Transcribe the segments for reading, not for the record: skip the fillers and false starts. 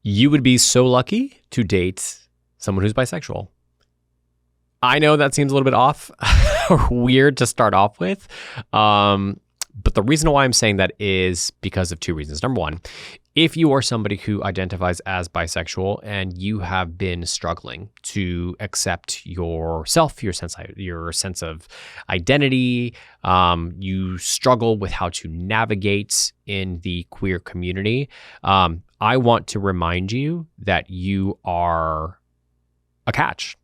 You would be so lucky to date someone who's bisexual. I know that seems a little bit off or weird to start off with. But the reason why I'm saying that is because of two reasons. Number one, if you are somebody who identifies as bisexual and you have been struggling to accept yourself, your sense of identity, you struggle with how to navigate in the queer community, I want to remind you that you are a catch,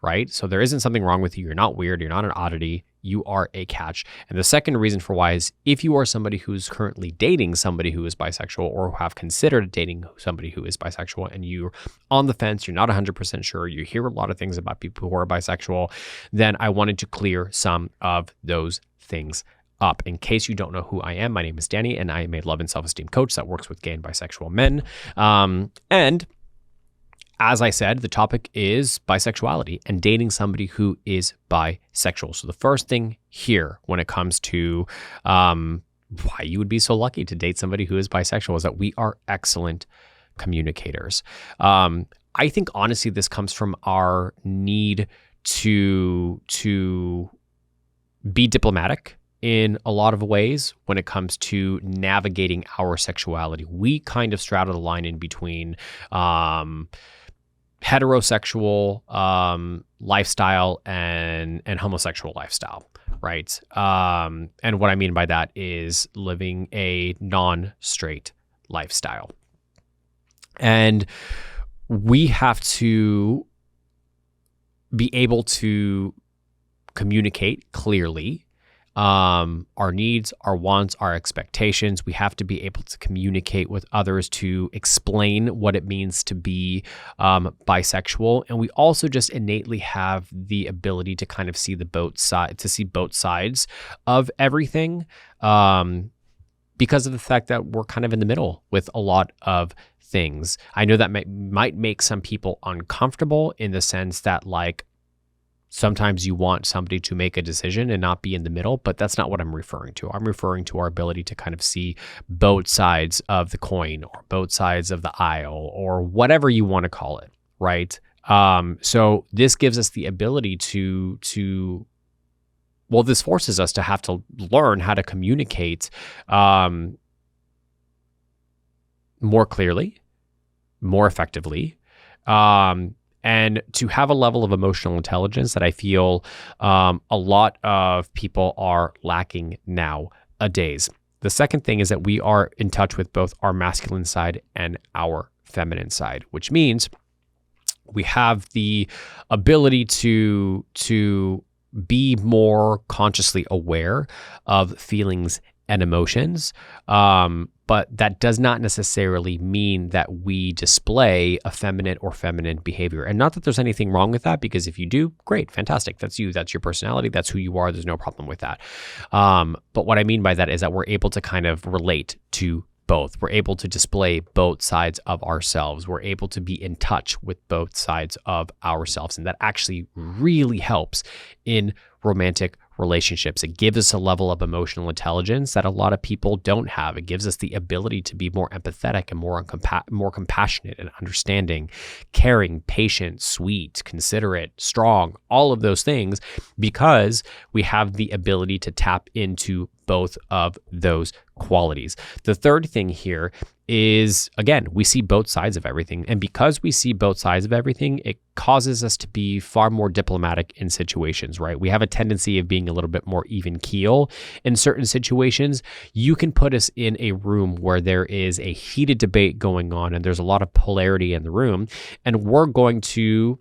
right? So there isn't something wrong with you. You're not weird. You're not an oddity. You are a catch. And the second reason for why is if you are somebody who's currently dating somebody who is bisexual or have considered dating somebody who is bisexual and you're on the fence, you're not 100% sure, you hear a lot of things about people who are bisexual, then I wanted to clear some of those things up. In case you don't know who I am, my name is Danny and I am a love and self-esteem coach that works with gay and bisexual men. And as I said, the topic is bisexuality and dating somebody who is bisexual. So the first thing here when it comes to why you would be so lucky to date somebody who is bisexual is that we are excellent communicators. I think honestly, this comes from our need to be diplomatic in a lot of ways when it comes to navigating our sexuality. We kind of straddle the line in between heterosexual lifestyle and homosexual lifestyle, right? And what I mean by that is living a non-straight lifestyle. And we have to be able to communicate clearly our needs, our wants, our expectations. We have to be able to communicate with others to explain what it means to be bisexual. And we also just innately have the ability to kind of see both sides of everything because of the fact that we're kind of in the middle with a lot of things. I know that might make some people uncomfortable in the sense that like, sometimes you want somebody to make a decision and not be in the middle, but that's not what I'm referring to. I'm referring to our ability to kind of see both sides of the coin or both sides of the aisle or whatever you want to call it, right? So this gives us the ability this forces us to have to learn how to communicate more clearly, more effectively, and to have a level of emotional intelligence that I feel a lot of people are lacking nowadays. The second thing is that we are in touch with both our masculine side and our feminine side, which means we have the ability to be more consciously aware of feelings and emotions. But that does not necessarily mean that we display effeminate or feminine behavior. And not that there's anything wrong with that, because if you do, great, fantastic. That's you, that's your personality, that's who you are. There's no problem with that. But what I mean by that is that we're able to kind of relate to both. We're able to display both sides of ourselves. We're able to be in touch with both sides of ourselves. And that actually really helps in romantic relationships. It gives us a level of emotional intelligence that a lot of people don't have. It gives us the ability to be more empathetic and more compassionate and understanding, caring, patient, sweet, considerate, strong, all of those things, because we have the ability to tap into both of those qualities. The third thing here is, again, we see both sides of everything. And because we see both sides of everything, it causes us to be far more diplomatic in situations, right? We have a tendency of being a little bit more even keel in certain situations. You can put us in a room where there is a heated debate going on and there's a lot of polarity in the room, and we're going to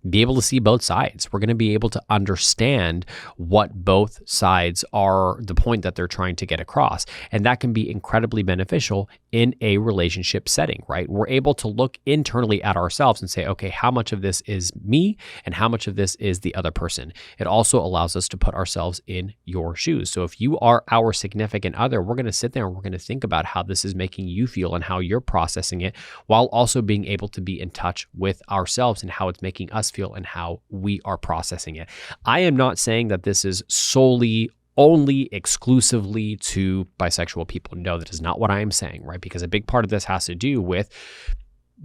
be able to see both sides. We're going to be able to understand what both sides are, the point that they're trying to get across. And that can be incredibly beneficial in a relationship setting, right? We're able to look internally at ourselves and say, okay, how much of this is me and how much of this is the other person? It also allows us to put ourselves in your shoes. So if you are our significant other, we're going to sit there and we're going to think about how this is making you feel and how you're processing it, while also being able to be in touch with ourselves and how it's making us feel and how we are processing it. I am not saying that this is solely only exclusively to bisexual people. No, that is not what I am saying, right? Because a big part of this has to do with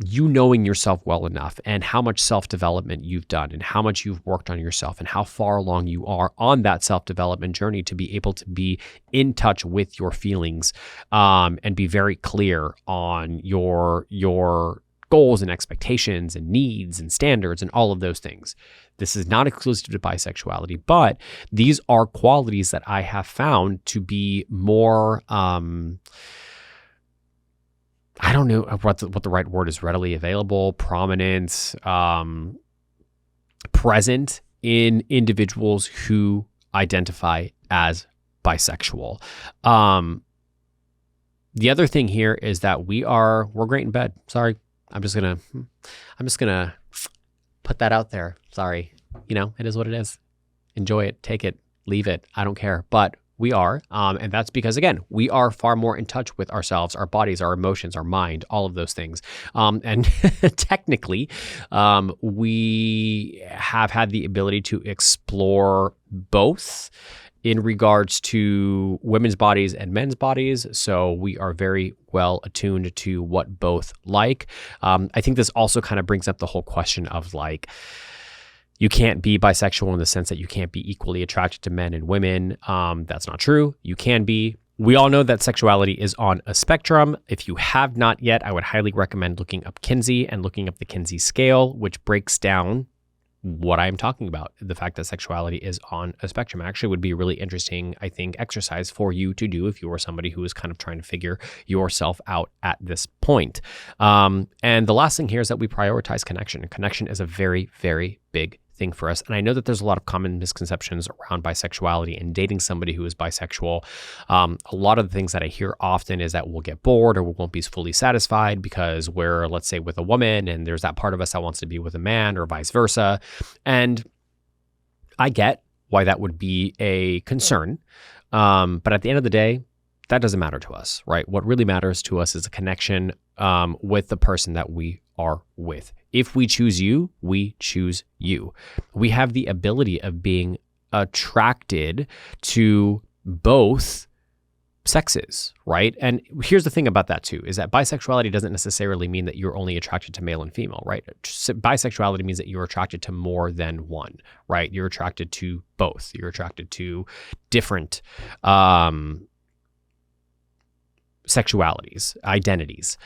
you knowing yourself well enough and how much self-development you've done and how much you've worked on yourself and how far along you are on that self-development journey to be able to be in touch with your feelings, and be very clear on your goals and expectations and needs and standards and all of those things. This is not exclusive to bisexuality, but these are qualities that I have found to be more, I don't know what the right word is, readily available, prominent, present in individuals who identify as bisexual. The other thing here is that we're great in bed. Sorry. I'm just gonna put that out there. Sorry. It is what it is. Enjoy it, take it, leave it. I don't care. But we are. And that's because, again, we are far more in touch with ourselves, our bodies, our emotions, our mind, all of those things. And technically, we have had the ability to explore both in regards to women's bodies and men's bodies. So we are very well attuned to what both like. I think this also kind of brings up the whole question of you can't be bisexual in the sense that you can't be equally attracted to men and women. That's not true. You can be. We all know that sexuality is on a spectrum. If you have not yet, I would highly recommend looking up Kinsey and looking up the Kinsey scale, which breaks down what I'm talking about, the fact that sexuality is on a spectrum. Actually would be a really interesting, I think, exercise for you to do if you are somebody who is kind of trying to figure yourself out at this point. And the last thing here is that we prioritize connection. And connection is a very, very big thing for us. And I know that there's a lot of common misconceptions around bisexuality and dating somebody who is bisexual. A lot of the things that I hear often is that we'll get bored or we won't be fully satisfied because we're, let's say, with a woman and there's that part of us that wants to be with a man or vice versa. And I get why that would be a concern. But at the end of the day, that doesn't matter to us, right? What really matters to us is a connection with the person that we are with. If we choose you, we choose you. We have the ability of being attracted to both sexes, right? And here's the thing about that too, is that bisexuality doesn't necessarily mean that you're only attracted to male and female, right? Bisexuality means that you're attracted to more than one, right? You're attracted to both. You're attracted to different sexualities, identities.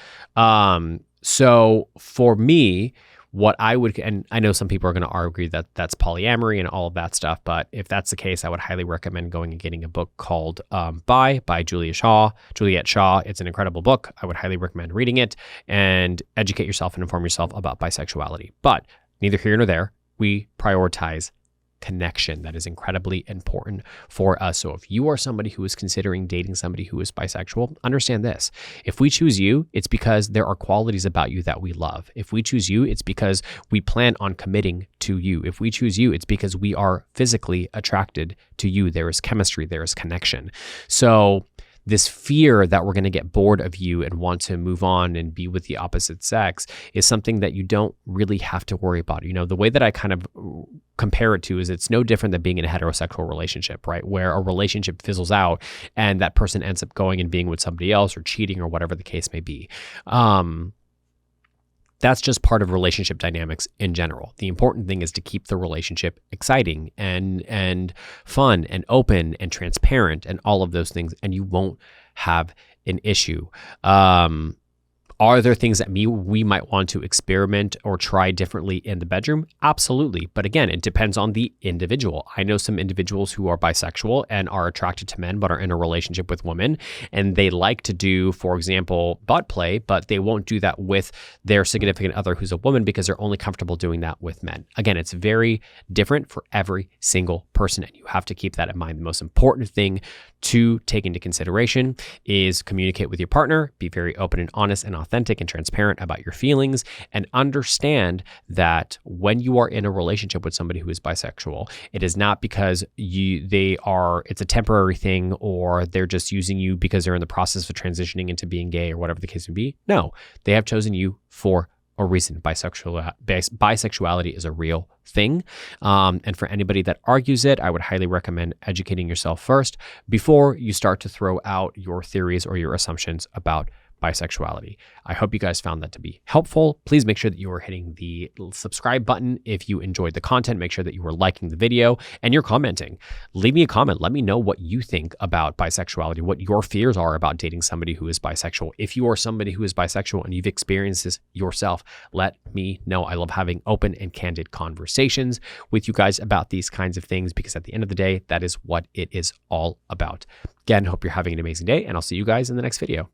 So for me, what I would, and I know some people are going to argue that that's polyamory and all of that stuff, but if that's the case, I would highly recommend going and getting a book called by Juliet Shaw. It's an incredible book. I would highly recommend reading it and educate yourself and inform yourself about bisexuality. But neither here nor there, we prioritize connection. That is incredibly important for us. So if you are somebody who is considering dating somebody who is bisexual, understand this. If we choose you, it's because there are qualities about you that we love. If we choose you, it's because we plan on committing to you. If we choose you, it's because we are physically attracted to you. There is chemistry, there is connection. So this fear that we're going to get bored of you and want to move on and be with the opposite sex is something that you don't really have to worry about. The way that I kind of compare it to is it's no different than being in a heterosexual relationship, right? Where a relationship fizzles out and that person ends up going and being with somebody else or cheating or whatever the case may be. That's just part of relationship dynamics in general. The important thing is to keep the relationship exciting and fun and open and transparent and all of those things, and you won't have an issue. Are there things that we might want to experiment or try differently in the bedroom? Absolutely. But again, it depends on the individual. I know some individuals who are bisexual and are attracted to men, but are in a relationship with women. And they like to do, for example, butt play, but they won't do that with their significant other who's a woman because they're only comfortable doing that with men. Again, it's very different for every single person. And you have to keep that in mind. The most important thing to take into consideration is communicate with your partner, be very open and honest and authentic and transparent about your feelings, and understand that when you are in a relationship with somebody who is bisexual, it is not because it's a temporary thing or they're just using you because they're in the process of transitioning into being gay or whatever the case may be. No, they have chosen you for or reason bisexuality is a real thing. And for anybody that argues it, I would highly recommend educating yourself first before you start to throw out your theories or your assumptions about bisexuality. I hope you guys found that to be helpful. Please make sure that you are hitting the subscribe button if you enjoyed the content. Make sure that you are liking the video and you're commenting. Leave me a comment. Let me know what you think about bisexuality, what your fears are about dating somebody who is bisexual. If you are somebody who is bisexual and you've experienced this yourself, let me know. I love having open and candid conversations with you guys about these kinds of things, because at the end of the day, that is what it is all about. Again, hope you're having an amazing day, and I'll see you guys in the next video.